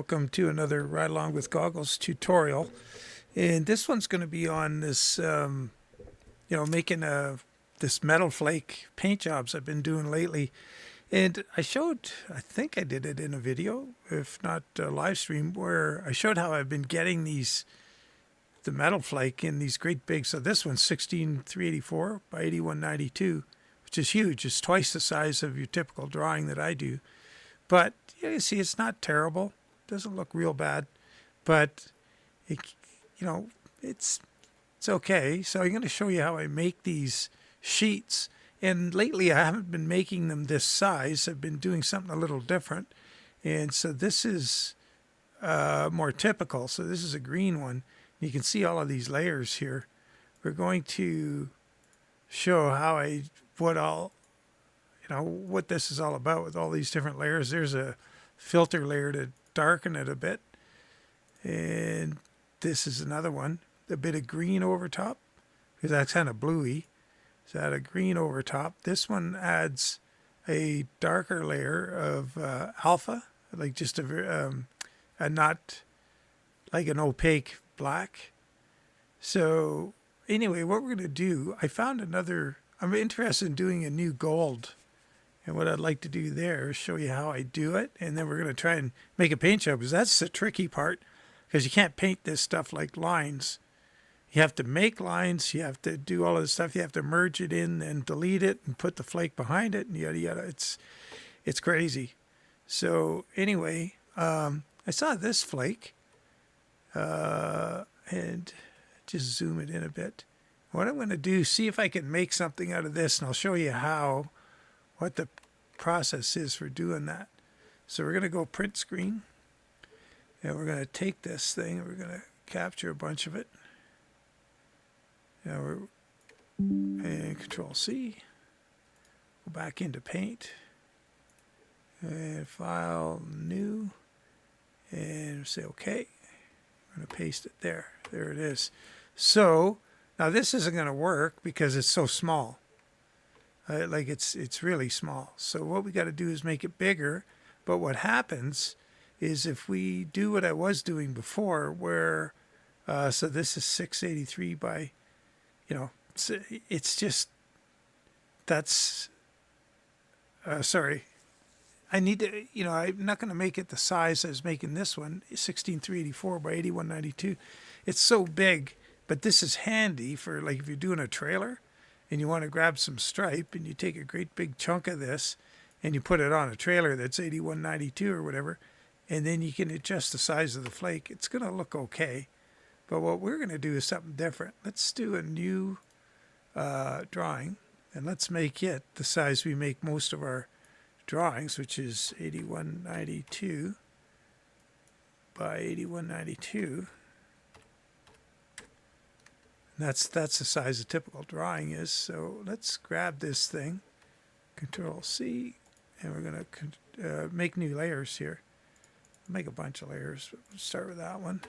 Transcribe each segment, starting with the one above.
welcome to another Ride Along with Goggles tutorial. And this one's going to be on this, making this metal flake paint jobs I've been doing lately. And I think I did it in a video, if not a live stream, where I showed how I've been getting the metal flake in these great big. So this one's 16384 by 8192, which is huge. It's twice the size of your typical drawing that I do. But you see, it's not terrible. It doesn't look real bad, but it's okay. So I'm going to show you how I make these sheets. And lately, I haven't been making them this size. I've been doing something a little different. And so this is more typical. So this is a green one. You can see all of these layers here. We're going to show how I put what this is all about with all these different layers. There's a filter layer to darken it a bit. And this is another one. A bit of green over top, because that's kind of bluey. So add a green over top. This one adds a darker layer of alpha, like just a not like an opaque black. So anyway, what we're going to do, I'm interested in doing a new gold. And what I'd like to do there is show you how I do it. And then we're going to try and make a paint job, because that's the tricky part, because you can't paint this stuff like lines. You have to make lines. You have to do all of this stuff. You have to merge it in and delete it and put the flake behind it and yada, yada. It's crazy. So anyway, I saw this flake and just zoom it in a bit. What I'm going to do, see if I can make something out of this, and I'll show you what the process is for doing that. So we're going to go print screen, and we're going to take this thing and we're going to capture a bunch of it. And Control C, go back into Paint, and File, New, and say OK. I'm going to paste it there. There it is. So now this isn't going to work because it's so small. It's really small. So what we got to do is make it bigger. But what happens is if we do what I was doing before, where so this is 683 by, it's just, that's, sorry. I need to, I'm not going to make it the size I was making this one, 16384 by 8192. It's so big, but this is handy for, like, if you're doing a trailer and you want to grab some stripe and you take a great big chunk of this and you put it on a trailer that's 8192 or whatever, and then you can adjust the size of the flake. It's going to look okay. But what we're going to do is something different. Let's do a new drawing, and let's make it the size we make most of our drawings, which is 8192 by 8192. That's the size a typical drawing is. So let's grab this thing, Control C, and we're going to make new layers here. Make a bunch of layers. We'll start with that one.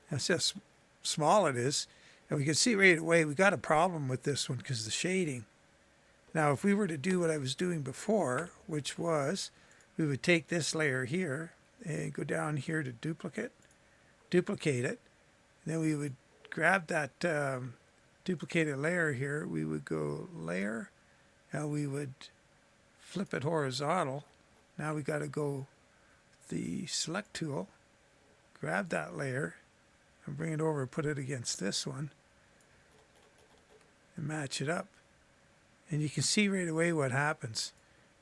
That's just small it is. And we can see right away we got a problem with this one because of the shading. Now, if we were to do what I was doing before, which was we would take this layer here and go down here to duplicate it. And then we would grab that duplicated layer here. We would go layer, and we would flip it horizontal. Now we got to go the select tool, grab that layer, and bring it over and put it against this one and match it up. And you can see right away what happens.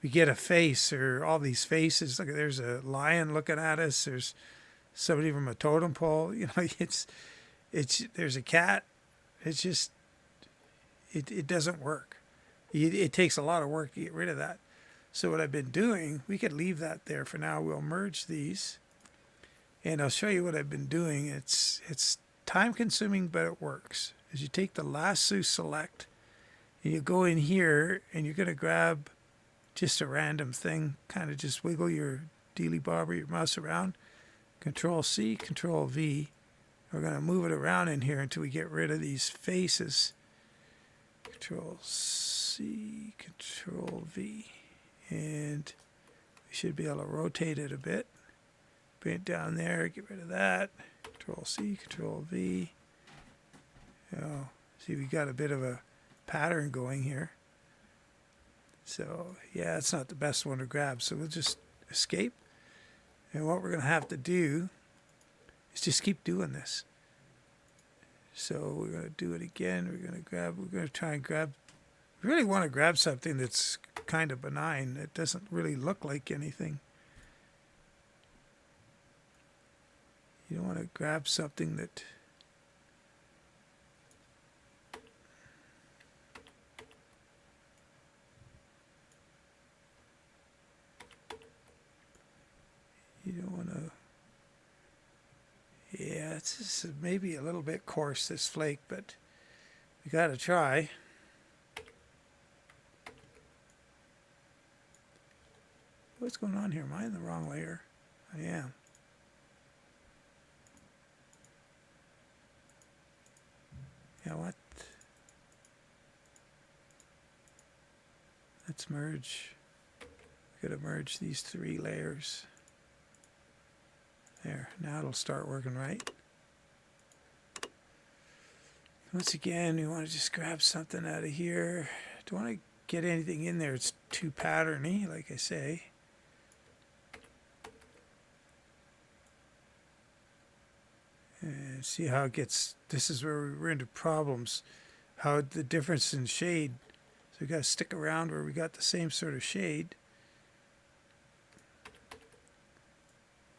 We get a face, or all these faces. Look, there's a lion looking at us. There's somebody from a totem pole. There's a cat. It's just, it doesn't work. It takes a lot of work to get rid of that. So what I've been doing, we could leave that there for now. We'll merge these, and I'll show you what I've been doing. It's time consuming, but it works. As you take the lasso select, and you go in here, and you're going to grab just a random thing, kind of just wiggle your dealy bobber, your mouse around, Control C, Control V. We're going to move it around in here until we get rid of these faces. Control C, Control V. And we should be able to rotate it a bit. Paint down there, get rid of that. Control C, Control V. See, we got a bit of a pattern going here. So, yeah, it's not the best one to grab. So we'll just escape. And what we're going to have to do is just keep doing this. So we're going to do it again. We're going to try and grab. We really want to grab something that's kind of benign. It doesn't really look like anything. You don't want to grab something that you don't want to. Yeah, it's just maybe a little bit coarse, this flake, but we got to try. What's going on here? Am I in the wrong layer? I am. Yeah, what? Let's merge. We've got to merge these 3 layers. There, now it'll start working right. Once again, we want to just grab something out of here. Don't want to get anything in there. It's too patterny, like I say. And see how it gets. This is where we're into problems. How the difference in shade. So we got to stick around where we got the same sort of shade.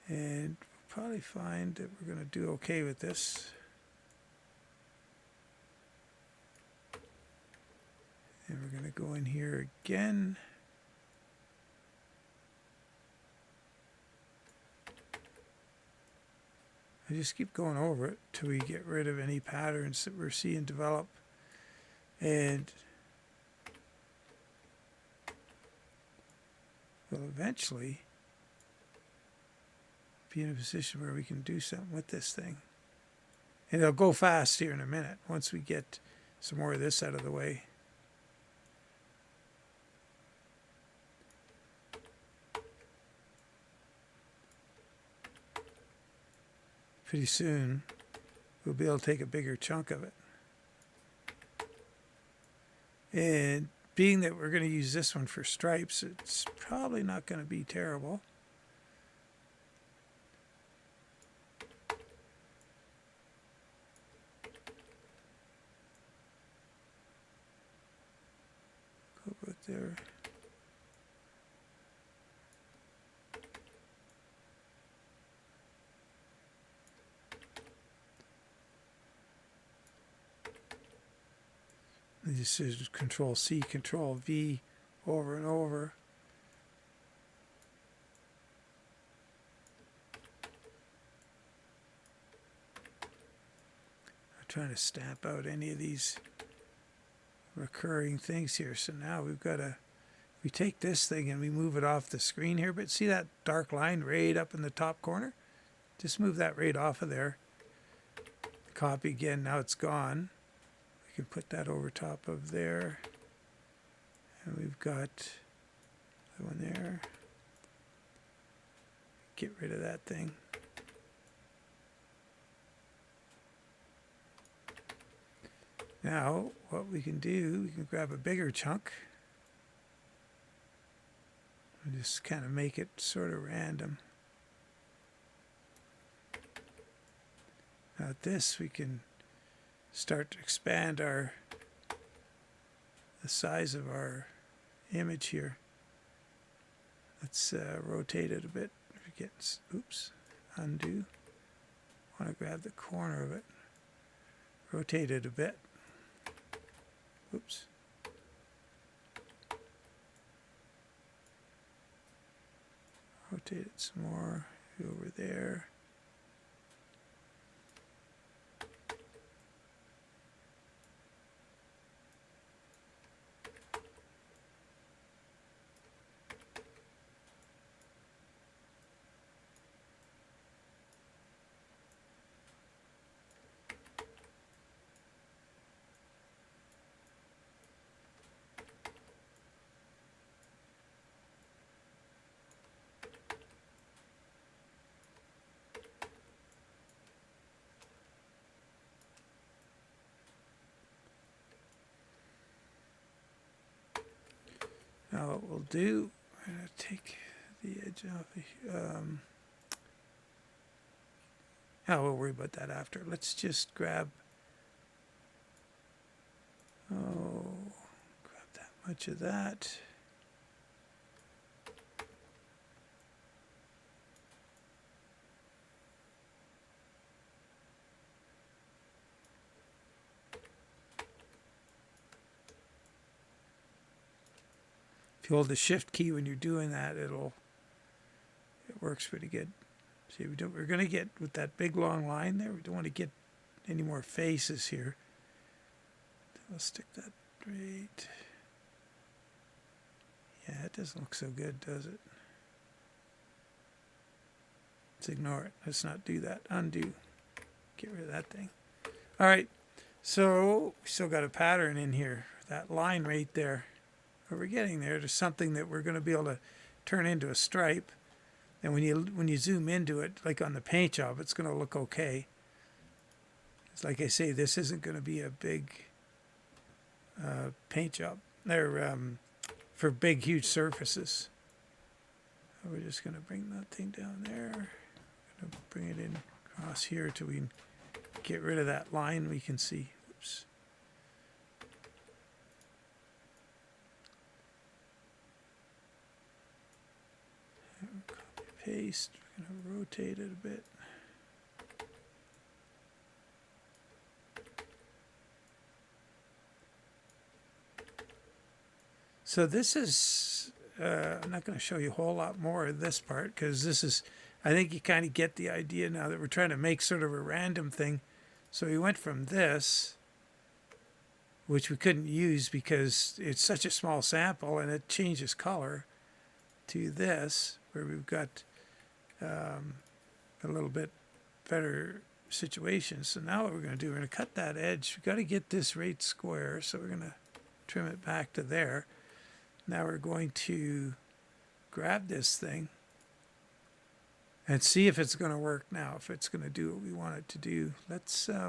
And we'll probably find that we're going to do okay with this. And we're going to go in here again. I just keep going over it till we get rid of any patterns that we're seeing develop. And we'll eventually be in a position where we can do something with this thing. And it'll go fast here in a minute once we get some more of this out of the way. Pretty soon, we'll be able to take a bigger chunk of it. And being that we're going to use this one for stripes, it's probably not going to be terrible. Go right there. This is Control C, Control V over and over. I'm trying to stamp out any of these recurring things here. So now we've got to, we take this thing and we move it off the screen here, but see that dark line right up in the top corner? Just move that right off of there. Copy again, now it's gone. We can put that over top of there. And we've got the one there. Get rid of that thing. Now, what we can do, we can grab a bigger chunk. And just kind of make it sort of random. Now at this, we can start to expand the size of our image here. Let's rotate it a bit. Oops, undo. I want to grab the corner of it. Rotate it a bit. Oops. Rotate it some more over there. Now what we'll do, we're going to take the edge off. We'll worry about that after. Let's just grab that much of that. If you hold the shift key when you're doing that, it works pretty good. See, we're going to get with that big long line there. We don't want to get any more faces here. I'll stick that right. Yeah, it doesn't look so good, does it? Let's ignore it. Let's not do that. Undo. Get rid of that thing. All right. So we still got a pattern in here. That line right there. But we're getting there to something that we're going to be able to turn into a stripe. And when you zoom into it, like on the paint job, it's going to look okay. It's like I say, this isn't going to be a big paint job. They're for big, huge surfaces. We're just going to bring that thing down there. Going to bring it in across here till we can get rid of that line we can see. Oops. Copy, paste. We're going to rotate it a bit. So this is, I'm not going to show you a whole lot more of this part because this is, I think you kind of get the idea now that we're trying to make sort of a random thing. So we went from this, which we couldn't use because it's such a small sample and it changes color, to this, where we've got a little bit better situation. So now what we're going to do, we're going to cut that edge. We've got to get this right square, so we're going to trim it back to there. Now we're going to grab this thing and see if it's going to work now, if it's going to do what we want it to do. Let's, yeah,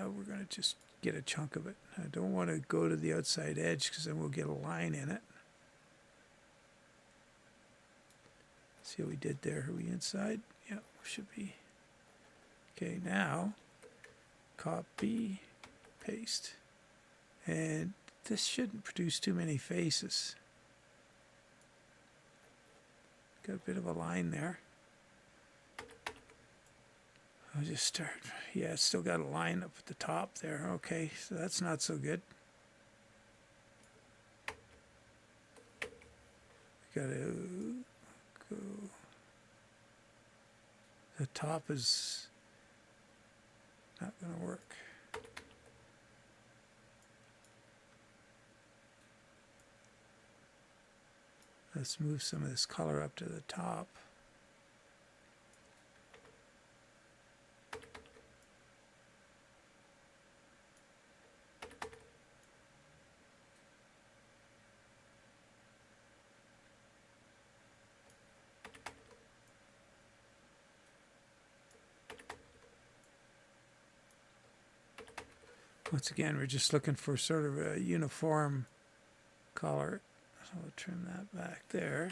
we're going to just get a chunk of it. I don't want to go to the outside edge because then we'll get a line in it. See what we did there. Are we inside? Yeah, should be. Okay, now copy, paste. And this shouldn't produce too many faces. Got a bit of a line there. I'll just start. Yeah, it's still got a line up at the top there. Okay, so that's not so good. Got to go. The top is not going to work. Let's move some of this color up to the top. Once again, we're just looking for sort of a uniform color. So we'll trim that back there.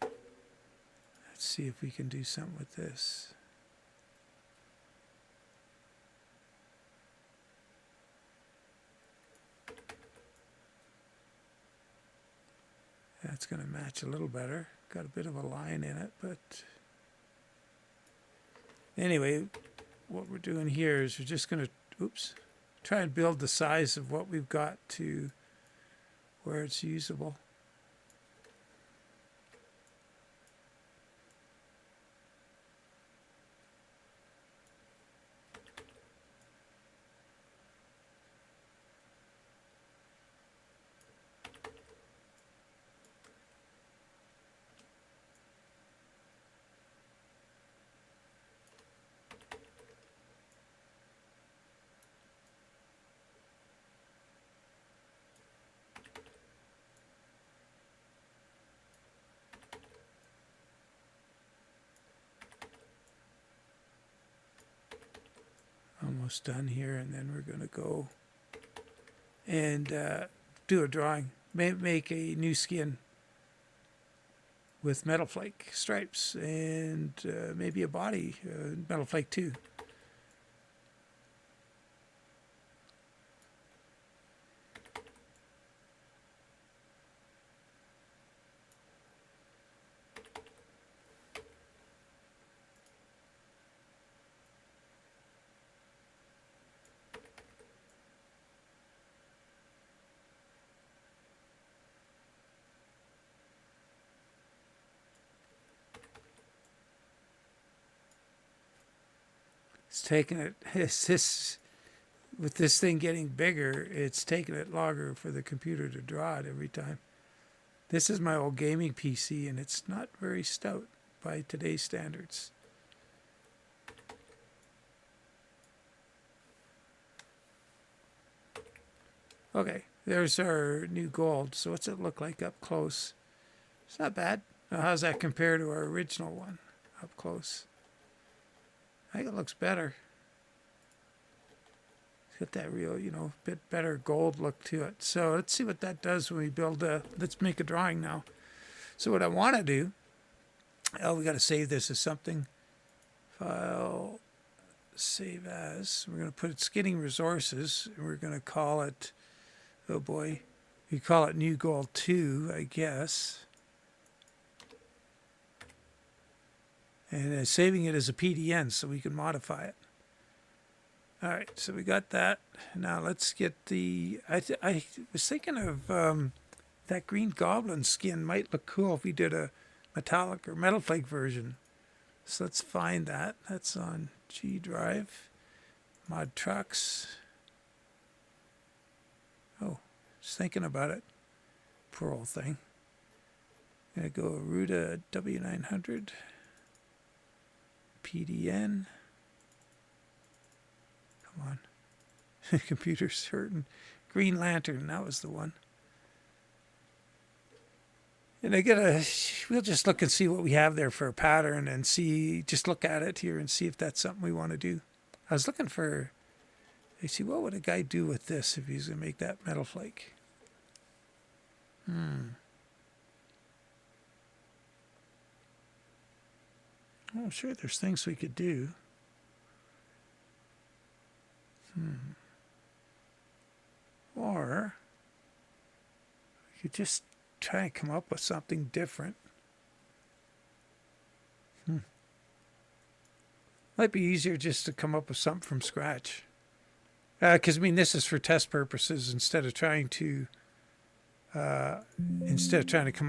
Let's see if we can do something with this. That's going to match a little better. Got a bit of a line in it, but anyway, what we're doing here is we're just going to, oops, try and build the size of what we've got to where it's usable. almost done here, and then we're going to go and do a drawing. Make a new skin with metal flake stripes and maybe a body, metal flake too. It's taking it, with this thing getting bigger, it's taking it longer for the computer to draw it every time. This is my old gaming PC, and it's not very stout by today's standards. Okay, there's our new gold. So what's it look like up close? It's not bad. Now, how's that compare to our original one up close? I think it looks better. It's got that real, bit better gold look to it. So let's see what that does when we build let's make a drawing now. So what I want to do, we got to save this as something. File, save as. We're going to put it skinning resources, and we're going to call it, oh boy, we call it new gold 2, I guess. And saving it as a PDN so we can modify it. All right, so we got that. Now let's get the, I was thinking of that green goblin skin might look cool if we did a metallic or metal flake version. So let's find that. That's on G drive, mod trucks. Oh, just thinking about it. Poor old thing. I'm gonna go Ruta W900. PDN. Come on. Computer's hurting. Green Lantern, that was the one. And we'll just look and see what we have there for a pattern and just look at it here and see if that's something we want to do. I was looking for, what would a guy do with this if he's going to make that metal flake? I'm sure there's things we could do. Or we could just try and come up with something different. Might be easier just to come up with something from scratch. Because, this is for test purposes instead of trying to come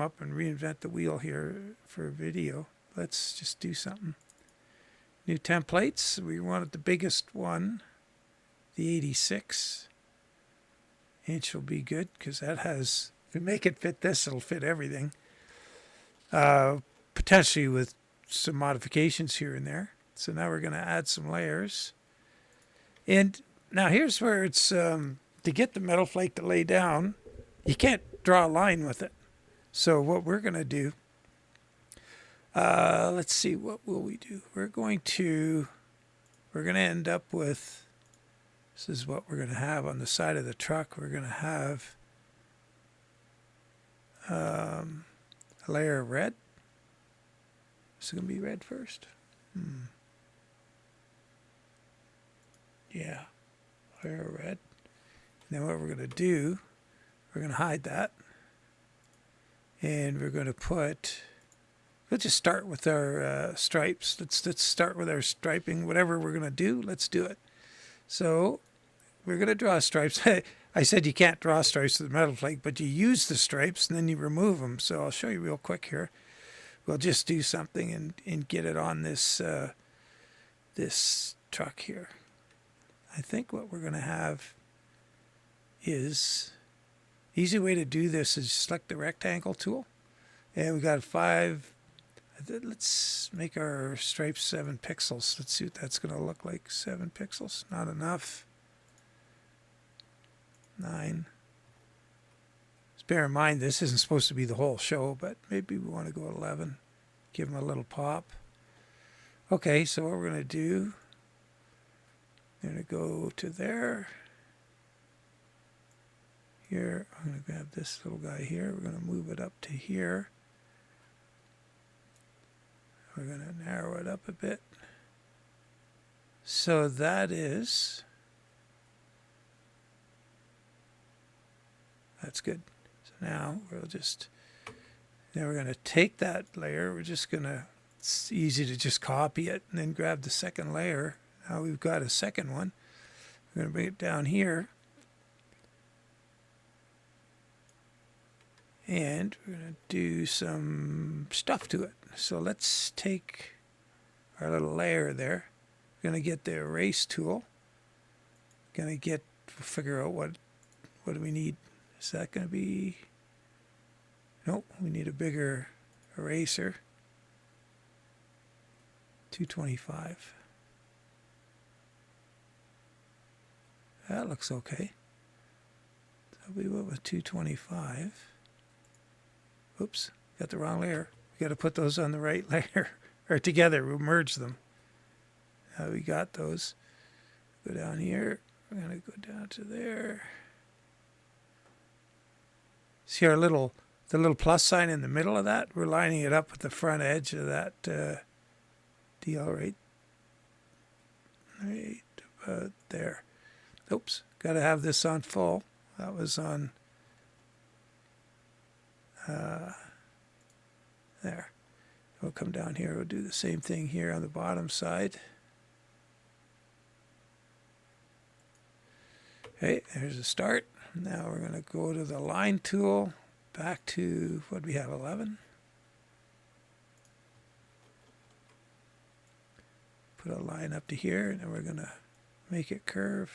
up and reinvent the wheel here for a video. Let's just do something. New templates. We wanted the biggest one, the 86 inch will be good because that has, if we make it fit this, it'll fit everything. Potentially with some modifications here and there. So now we're going to add some layers. And now here's where it's, to get the metal flake to lay down, you can't draw a line with it. So what we're going to do, let's see, what will we do? We're going to end up with, this is what we're going to have on the side of the truck. We're going to have a layer of red. Is it going to be red first? Yeah, layer of red. And then what we're going to do, we're going to hide that. And we're going to put, let's just start with our stripes. Let's start with our striping. Whatever we're going to do, let's do it. So we're going to draw stripes. I said you can't draw stripes with the metal flake, but you use the stripes and then you remove them. So I'll show you real quick here. We'll just do something and get it on this this truck here. I think what we're going to have is, easy way to do this is select the rectangle tool. And we got 5. Let's make our stripes 7 pixels. Let's see what that's going to look like. 7 pixels, not enough. 9. Just bear in mind, this isn't supposed to be the whole show, but maybe we want to go 11. Give them a little pop. Okay, so what we're going to do, I'm going to go to there. Here, I'm going to grab this little guy here. We're going to move it up to here. We're going to narrow it up a bit. So that's good. So now we're going to take that layer. It's easy to just copy it and then grab the second layer. Now we've got a second one. We're going to bring it down here. And we're going to do some stuff to it. So let's take our little layer there. We're going to get the erase tool. Figure out what do we need. Is that going to be... Nope, we need a bigger eraser. 225. That looks okay. So we went with 225. Oops, got the wrong layer. We got to put those on the right layer, or together. We'll merge them. Now we got those. Go down here. We're going to go down to there. See our the little plus sign in the middle of that? We're lining it up with the front edge of that deal right about there. Oops, got to have this on full. That was on there. We'll come down here. We'll do the same thing here on the bottom side. Okay, there's a start. Now we're going to go to the line tool. Back to, what do we have, 11? Put a line up to here, and then we're going to make it curve.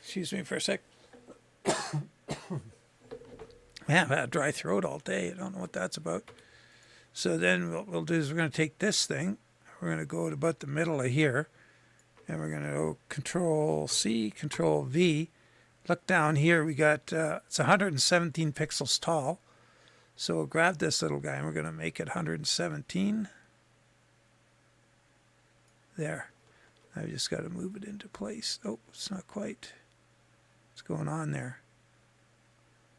Excuse me for a sec. Man, I've had a dry throat all day. I don't know what that's about. So then what we'll do is we're going to take this thing. We're going to go to about the middle of here. And we're going to go Control C, Control V. Look down here. We got, it's 117 pixels tall. So we'll grab this little guy and we're going to make it 117. There. I've just got to move it into place. Oh, it's not quite. What's going on there?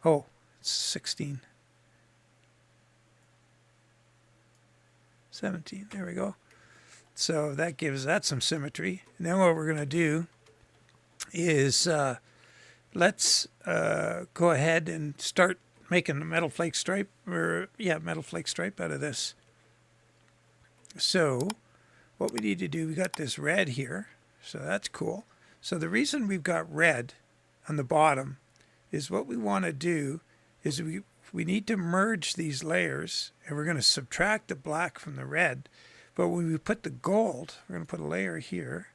Oh, it's 16. 17. There we go. So that gives that some symmetry. And then what we're going to do is let's go ahead and start making a metal flake stripe, metal flake stripe out of this. So what we need to do, we got this red here, so that's cool. So the reason we've got red on the bottom is what we want to do is we need to merge these layers, and we're going to subtract the black from the red. But when we put the gold, we're going to put a layer here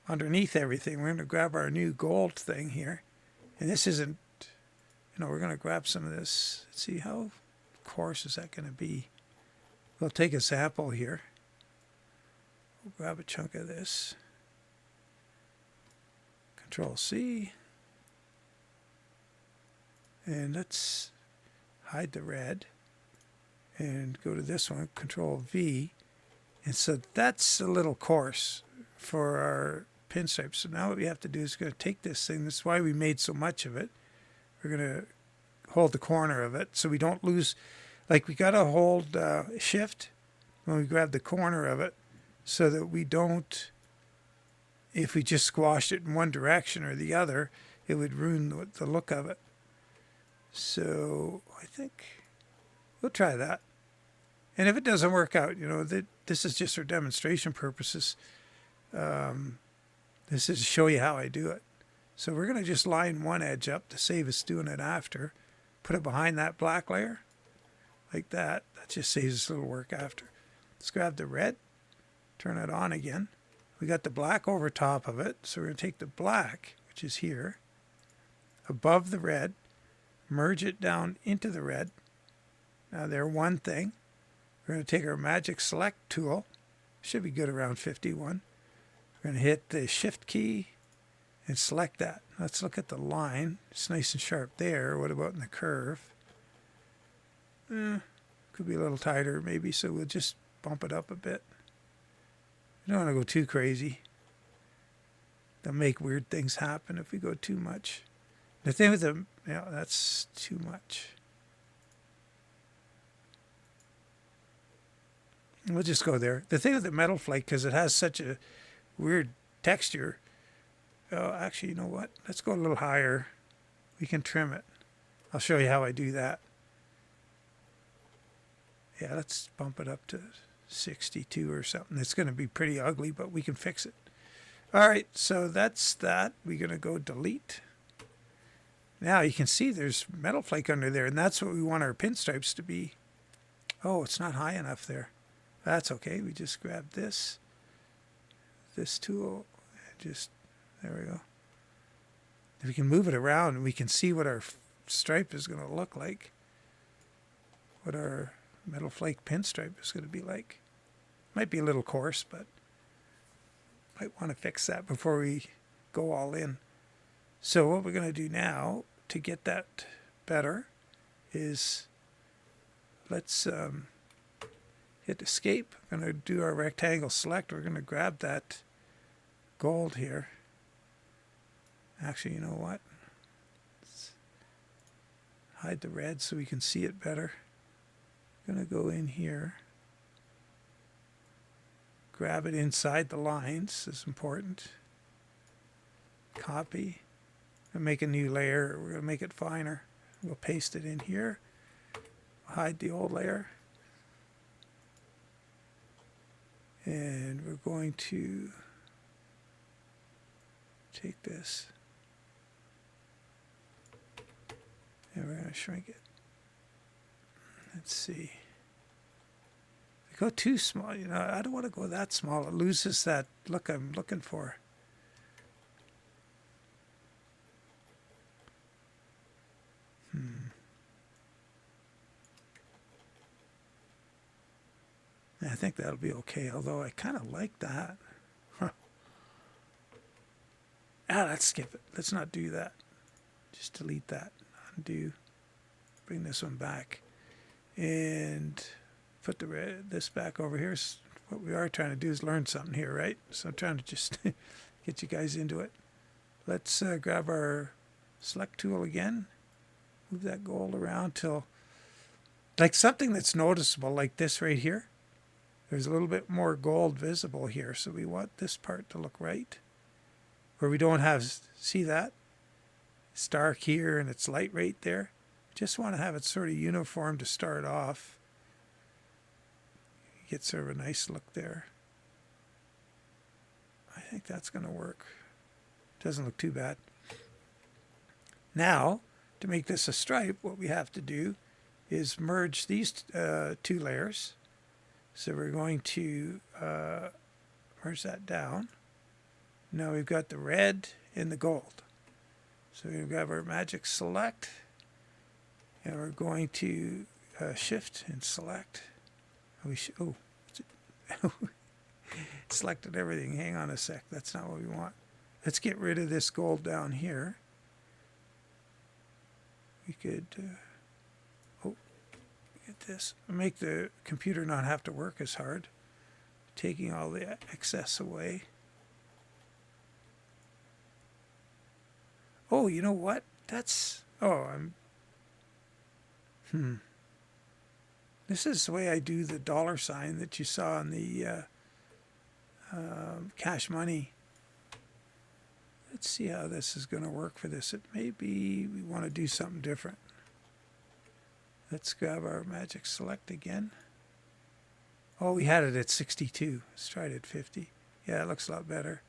underneath everything. We're going to grab our new gold thing here. And this isn't, we're going to grab some of this. Let's see, how coarse is that going to be? We'll take a sample here. We'll grab a chunk of this. Control C. And let's hide the red. And go to this one, Control V. And so that's a little coarse for our pinstripe. So now what we have to do is going to take this thing. That's why we made so much of it. We're going to hold the corner of it so we don't lose. Like, we got to hold Shift when we grab the corner of it so that we don't, if we just squashed it in one direction or the other, it would ruin the look of it. So I think we'll try that. And if it doesn't work out, this is just for demonstration purposes. This is to show you how I do it. So we're going to just line one edge up to save us doing it after. Put it behind that black layer, like that. That just saves us a little work after. Let's grab the red, turn it on again. We got the black over top of it, so we're going to take the black, which is here, above the red, merge it down into the red. Now they're one thing. We're going to take our magic select tool. Should be good around 51. We're going to hit the shift key and select that. Let's look at the line. It's nice and sharp there. What about in the curve? Could be a little tighter maybe, so we'll just bump it up a bit. You don't want to go too crazy. They'll make weird things happen if we go too much. The thing with the, yeah, that's too much. We'll just go there. The thing with the metal flake, because it has such a weird texture. Oh, actually, you know what? Let's go a little higher. We can trim it. I'll show you how I do that. Yeah, let's bump it up to 62 or something. It's going to be pretty ugly, but we can fix it. All right, so that's that. We're going to go delete. Now you can see there's metal flake under there, and that's what we want our pinstripes to be. Oh, it's not high enough there. That's okay. We just grab this tool, and just, there we go. If we can move it around, and we can see what our stripe is going to look like, what our metal flake pinstripe is going to be like. Might be a little coarse, but might want to fix that before we go all in. So what we're going to do now to get that better is let's hit escape. We're going to do our rectangle select. We're going to grab that gold here. Actually, you know what? Let's hide the red so we can see it better. I'm going to go in here. Grab it inside the lines. This is important. Copy. And make a new layer. We're going to make it finer. We'll paste it in here. Hide the old layer. And we're going to take this. And we're going to shrink it. Let's see. If I go too small, you know, I don't want to go that small. It loses that look I'm looking for. I think that'll be okay, although I kind of like that. Huh. Let's skip it. Let's not do that. Just delete that. Undo. Bring this one back. And put this back over here. What we are trying to do is learn something here, right? So I'm trying to just get you guys into it. Let's grab our select tool again. Move that gold around till, like something that's noticeable, like this right here. There's a little bit more gold visible here, so we want this part to look right. Where we don't have, see that? It's dark here and it's light right there. Just want to have it sort of uniform to start off. Get sort of a nice look there. I think that's going to work. Doesn't look too bad. Now, to make this a stripe, what we have to do is merge these two layers. So we're going to merge that down. Now we've got the red and the gold. So we've got our magic select. And we're going to shift and select. Selected everything. Hang on a sec. That's not what we want. Let's get rid of this gold down here. We could get this. Make the computer not have to work as hard. Taking all the excess away. Oh, you know what? That's... Oh, This is the way I do the dollar sign that you saw in the Cash Money. Let's see how this is going to work for this. It may be we want to do something different. Let's grab our magic select again. Oh, we had it at 62. Let's try it at 50. Yeah, it looks a lot better.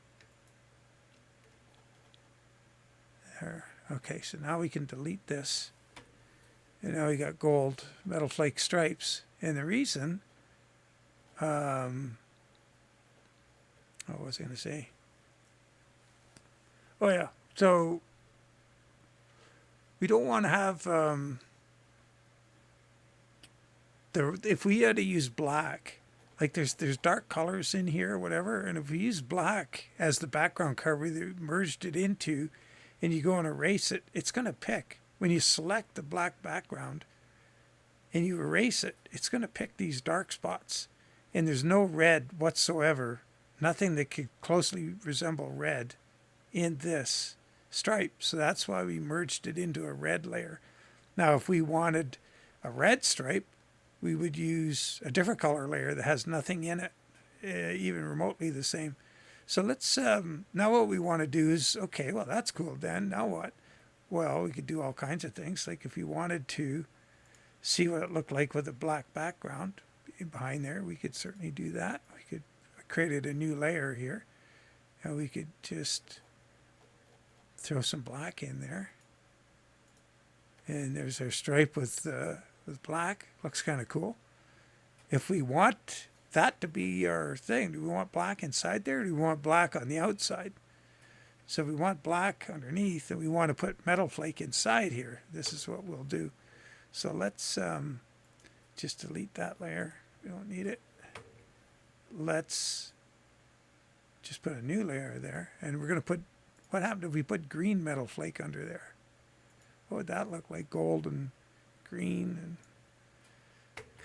There. Okay, so now we can delete this. And now we got gold metal flake stripes. And the reason, what was I going to say? Oh yeah, so we don't want to have, if we had to use black, like there's dark colors in here or whatever, and if we use black as the background color that we merged it into, and you go and erase it, it's going to pick. When you select the black background and you erase it, it's going to pick these dark spots. And there's no red whatsoever, nothing that could closely resemble red in this stripe. So that's why we merged it into a red layer. Now, if we wanted a red stripe, we would use a different color layer that has nothing in it, even remotely the same. So let's, now what we want to do is, okay, well, that's cool, Dan. Now what? Well, we could do all kinds of things. Like if you wanted to see what it looked like with a black background behind there, we could certainly do that. We could create a new layer here, and we could just throw some black in there. And there's our stripe with black. Looks kind of cool. If we want that to be our thing, do we want black inside there, or do we want black on the outside? So if we want black underneath and we want to put metal flake inside here, this is what we'll do. So let's just delete that layer. We don't need it. Let's just put a new layer there, and we're going to put, what happened if we put green metal flake under there? What would that look like? Gold and green. And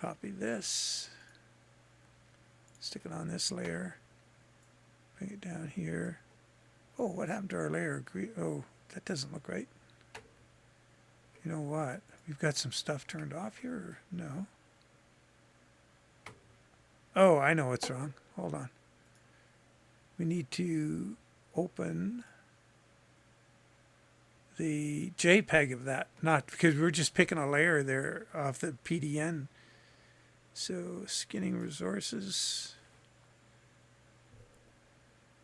copy this, stick it on this layer, bring it down here. Oh, what happened to our layer? Oh, that doesn't look right. You know what? We've got some stuff turned off here, or no? Oh, I know what's wrong. Hold on. We need to open the JPEG of that, not because we're just picking a layer there off the PDN. So skinning resources,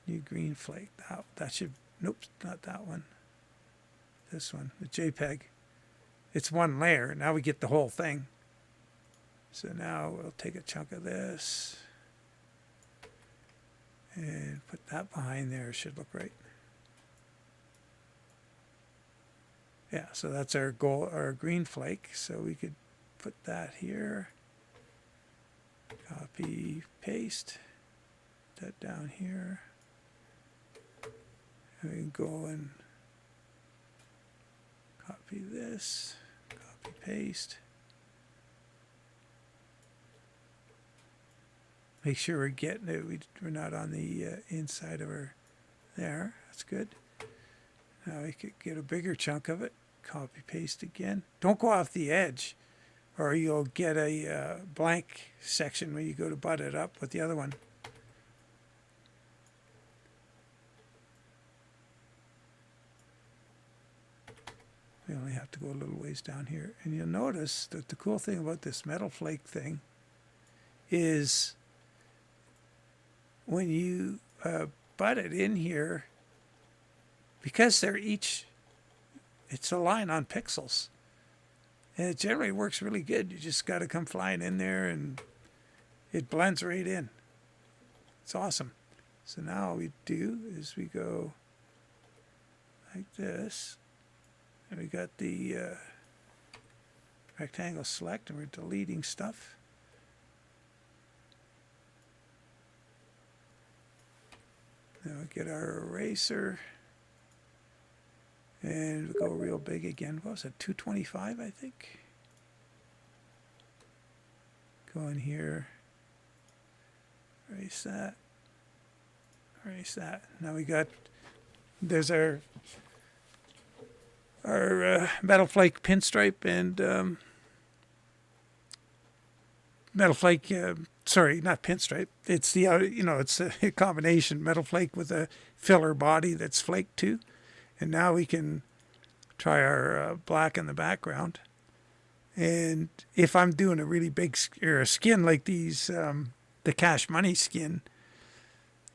new green flake. That should, nope, not that one. This one, the JPEG. It's one layer. Now we get the whole thing. So now we'll take a chunk of this and put that behind there. It should look right. Yeah, so that's our gold, our green flake. So we could put that here. Copy, paste, put that down here. And we can go and copy this, copy, paste. Make sure we're getting it. We're not on the inside of our, there, that's good. Now we could get a bigger chunk of it, copy, paste again. Don't go off the edge, or you'll get a blank section when you go to butt it up with the other one. We only have to go a little ways down here. And you'll notice that the cool thing about this metal flake thing is when you butt it in here, because they're each, it's a line on pixels. And it generally works really good. You just got to come flying in there and it blends right in. It's awesome. So now all we do is we go like this. And we got the rectangle select, and we're deleting stuff. Now we get our eraser. And we go real big again. What was it, 225, I think? Go in here. Erase that. Erase that. Now we got, there's our metal flake pinstripe and metal flake, sorry, not pinstripe. It's the, it's a combination metal flake with a filler body that's flake too. And now we can try our black in the background. And if I'm doing a really big skin like these, the Cash Money skin,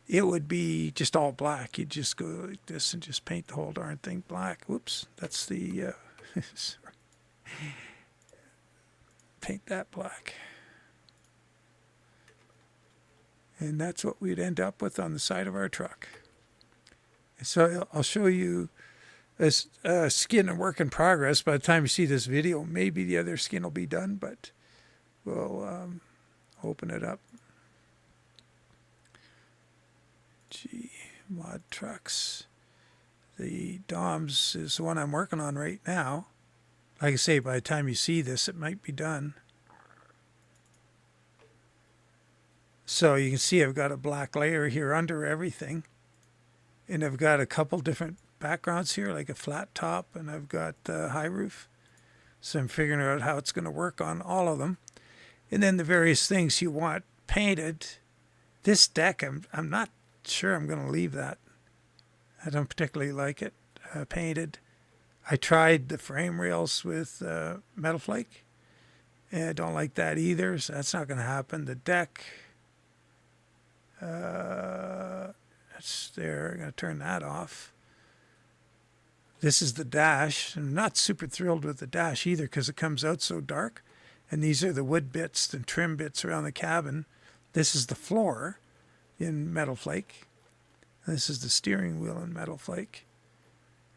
it would be just all black. You'd just go like this and just paint the whole darn thing black. Whoops, that's the, paint that black. And that's what we'd end up with on the side of our truck. So I'll show you a skin and work in progress. By the time you see this video, maybe the other skin will be done, but we'll open it up. Mod Trucks. The DOMS is the one I'm working on right now. Like I say, by the time you see this, it might be done. So you can see I've got a black layer here under everything. And I've got a couple different backgrounds here, like a flat top, and I've got high roof. So I'm figuring out how it's going to work on all of them. And then the various things you want painted. This deck, I'm not sure I'm going to leave that. I don't particularly like it painted. I tried the frame rails with metal flake, and I don't like that either, so that's not going to happen. The deck, that's there. I'm going to turn that off. This is the dash. I'm not super thrilled with the dash either because it comes out so dark. And these are the wood bits and trim bits around the cabin. This is the floor in metal flake. This is the steering wheel in metal flake.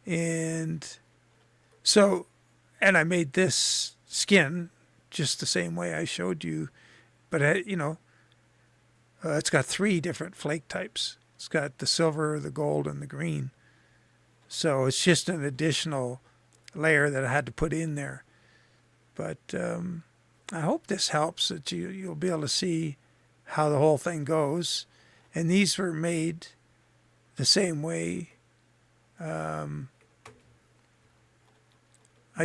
And so, and I made this skin just the same way I showed you. But, it's got 3 different flake types. It's got the silver, the gold, and the green. So it's just an additional layer that I had to put in there. But I hope this helps, that you'll be able to see how the whole thing goes. And these were made the same way I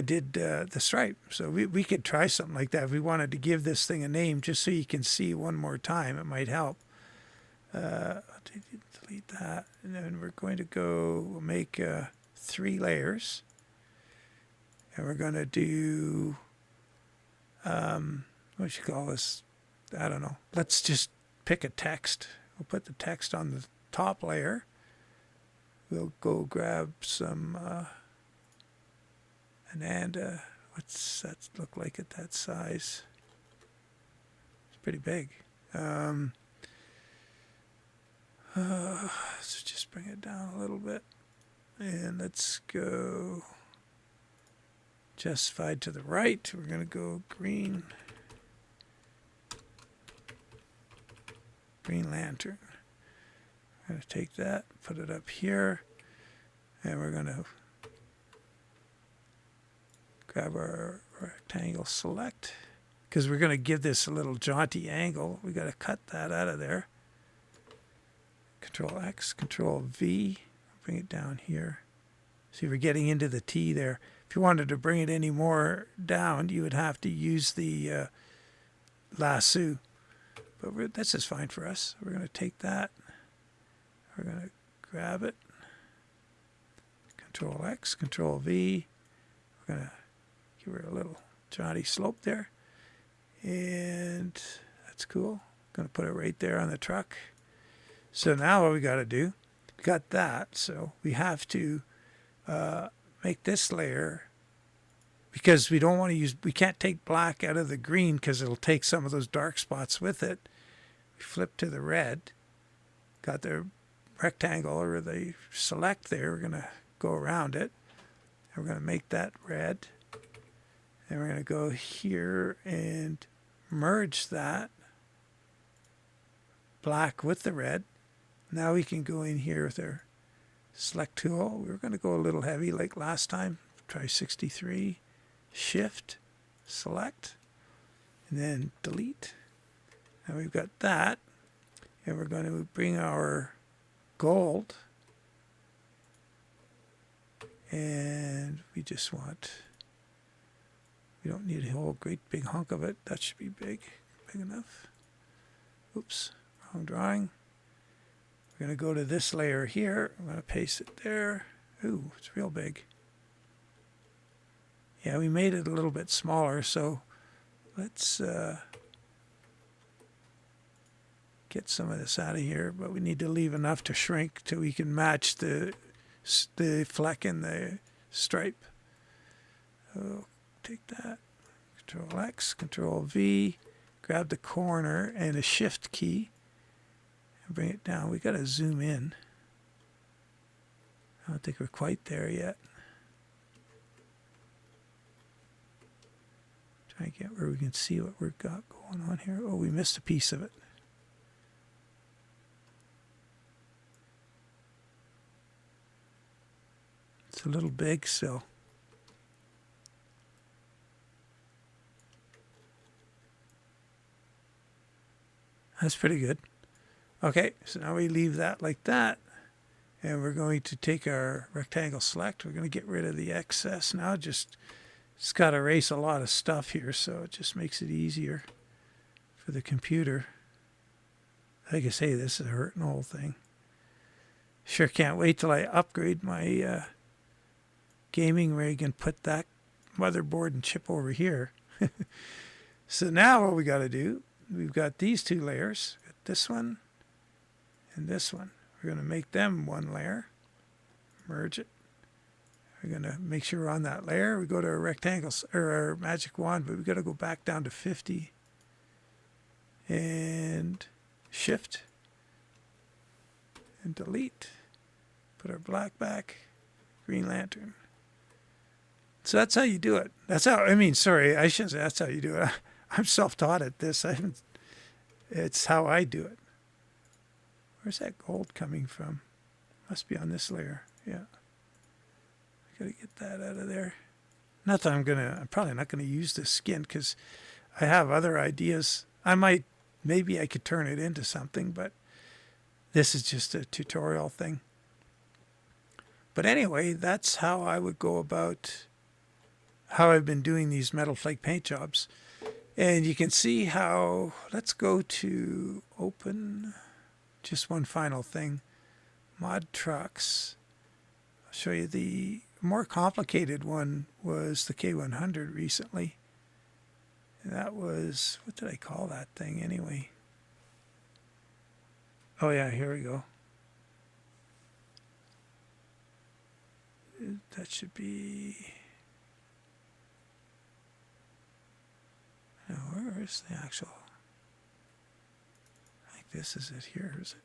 did the stripe. So we could try something like that. If we wanted to give this thing a name, just so you can see one more time, it might help. Delete that. And then we're going to we'll make 3 layers. And we're going to do, what should you call this? I don't know. Let's just pick a text. We'll put the text on the top layer. We'll go grab some, what's that look like at that size? It's pretty big. Let's just bring it down a little bit. And let's go justified to the right. We're going to go green. Green lantern. I'm going to take that, put it up here, and we're going to grab our rectangle select, because we're going to give this a little jaunty angle. We got to cut that out of there. Control X, Control V, bring it down here. See, we're getting into the T there. If you wanted to bring it any more down, you would have to use the lasso. But this is fine for us. We're going to take that. We're going to grab it. Control X, Control V. We're going to give her a little jaunty slope there. And that's cool. Going to put it right there on the truck. So now what we got to do, we got that. So we have to make this layer, because we don't want to use, we can't take black out of the green because it'll take some of those dark spots with it. We flip to the red, got the rectangle or the select there. We're going to go around it. And we're going to make that red. And we're going to go here and merge that black with the red. Now we can go in here with our select tool. We're going to go a little heavy like last time. Try 63. Shift, select, and then delete. Now we've got that. And we're going to bring our gold. And we just want, we don't need a whole great big hunk of it. That should be big enough. Oops, wrong drawing. We're going to go to this layer here. I'm going to paste it there. Ooh, it's real big. Yeah, we made it a little bit smaller, so let's get some of this out of here. But we need to leave enough to shrink till we can match the fleck in the stripe. Oh, take that. Control X, Control V. Grab the corner and a Shift key. And bring it down. We got to zoom in. I don't think we're quite there yet. Try and get where we can see what we've got going on here. Oh, we missed a piece of it. It's a little big still. That's pretty good. Okay, so now we leave that like that. And we're going to take our rectangle select. We're going to get rid of the excess now. Just it's got to erase a lot of stuff here, so it just makes it easier for the computer. Like I say, this is hurting the whole thing. Sure can't wait till I upgrade my gaming rig and put that motherboard and chip over here. So now what we got to do, we've got these two layers, got this one and this one. We're going to make them one layer, merge it. We're going to make sure we're on that layer. We go to our rectangles or our magic wand, but we got to go back down to 50 and shift and delete. Put our black back, green lantern. So that's how you do it. That's how, I mean, sorry, I shouldn't say that's how you do it. I'm self-taught at this. It's how I do it. Where's that gold coming from? Must be on this layer. Yeah. I gotta get that out of there. Not that I'm probably not gonna use this skin because I have other ideas. Maybe I could turn it into something, but this is just a tutorial thing. But anyway, that's how I would go about how I've been doing these metal flake paint jobs. And you can see how, let's go to open, just one final thing, mod trucks. I'll show you the more complicated one was the K100 recently. And that was, what did I call that thing anyway? Oh yeah, here we go. That should be, now where is the actual, I think this is it here, is it?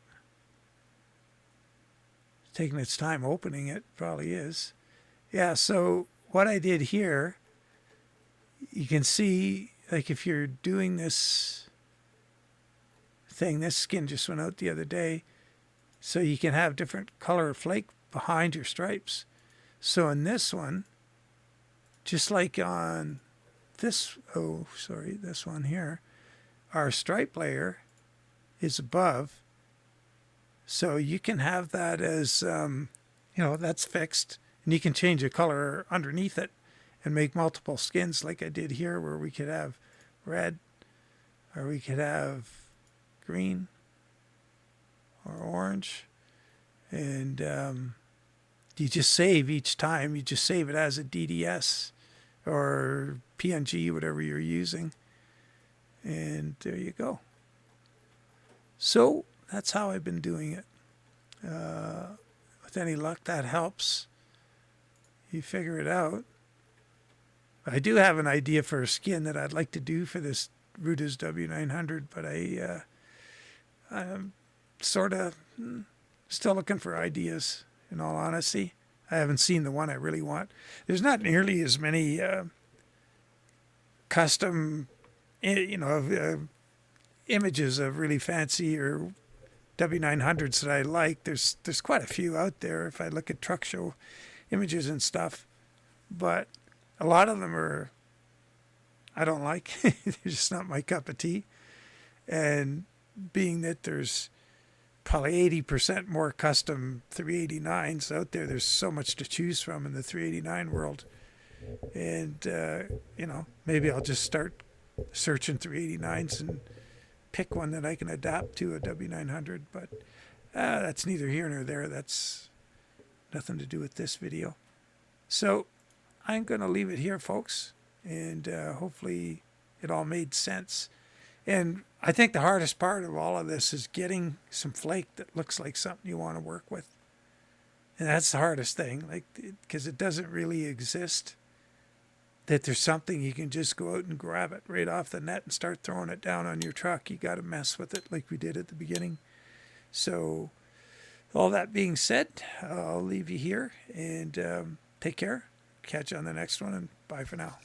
It's taking its time opening it, probably is. Yeah, so what I did here, you can see, like if you're doing this thing, this skin just went out the other day, so you can have different color flake behind your stripes. So in this one, just like on this, this one here, our stripe layer is above. So you can have that as, that's fixed. And you can change the color underneath it and make multiple skins like I did here where we could have red or we could have green or orange. And you just save each time. You just save it as a DDS or PNG, whatever you're using. And there you go. So that's how I've been doing it. With any luck, that helps. You figure it out. I do have an idea for a skin that I'd like to do for this Rudis W900, but I'm sort of still looking for ideas, in all honesty. I haven't seen the one I really want. There's not nearly as many custom, images of really fancy or W900s that I like. There's quite a few out there if I look at truck show images and stuff, but a lot of them I don't like. They're just not my cup of tea. And being that there's probably 80% more custom 389s out there, there's so much to choose from in the 389 world. And, maybe I'll just start searching 389s and pick one that I can adapt to a W900, but that's neither here nor there. That's nothing to do with this video. So I'm going to leave it here, folks, and hopefully it all made sense. And I think the hardest part of all of this is getting some flake that looks like something you want to work with. And that's the hardest thing, because it doesn't really exist that there's something you can just go out and grab it right off the net and start throwing it down on your truck. You got to mess with it like we did at the beginning. So all that being said, I'll leave you here and take care. Catch you on the next one, and bye for now.